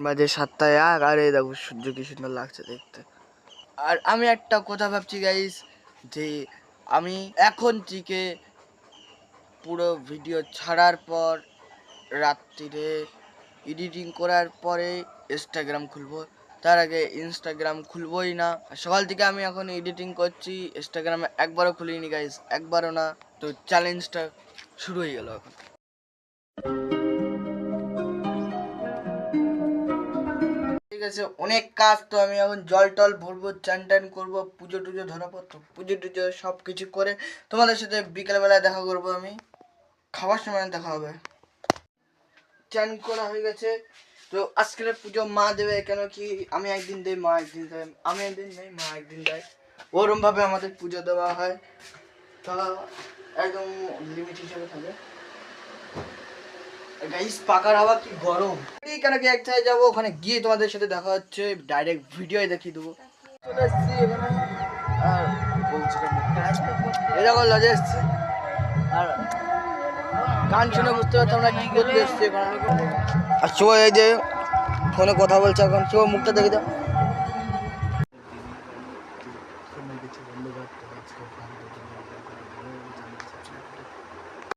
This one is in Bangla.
বাজে 7:01 আর এই দেখো সূর্য কি সুন্দর লাগছে দেখতে। আর আমি একটা কথা ভাবছি গাইস, যে আমি এখন থেকে পুরো ভিডিও ছাড়ার পর রাত্রিরে এডিটিং করার পরে ইনস্টাগ্রাম খুলবো, তার আগে ইনস্টাগ্রাম খুলবোই না। সকাল থেকে আমি এখন এডিটিং করছি, ইনস্টাগ্রামে একবারও খুলিনি গাইস, একবারও না। তো চ্যালেঞ্জটা শুরু হয়ে গেল এখন। ঠিক আছে, অনেক কাজ, তো আমি এখন জল টল ভরবো, চান টান করবো, পুজো টুজো ধরাবো। তো পুজো টুজো সব কিছু করে তোমাদের সাথে বিকেলবেলায় দেখা করবো। আমি খাবার সময় দেখা হবে। চান করা হয়ে গেছে, তো আজকের পুজো মা দেবে, কেন কি আমি একদিন দেই, মা একদিন দেয়, আমি একদিন দেই, মা একদিন দেয়, ওরম ভাবে আমাদের পুজো দেওয়া হয়। তা একদম লিমিট হিসেবে থাকে গাইস। পাকার হাওয়া কি গরম, কেন কি এক জায়গায় যাবো, ওখানে গিয়ে তোমাদের সাথে দেখা হচ্ছে, ডাইরেক্ট ভিডিও দেখিয়ে দেবো। চলে এসছি এখানে, আর বলছিলাম এরকম লজে এসছে, আর গান শুনে বুঝতে পারছি আমরা কি করতে এসছি এখানে। আর শো এই যে ফোনে কথা বলছে এখন, শো মুখটা দেখে দাও।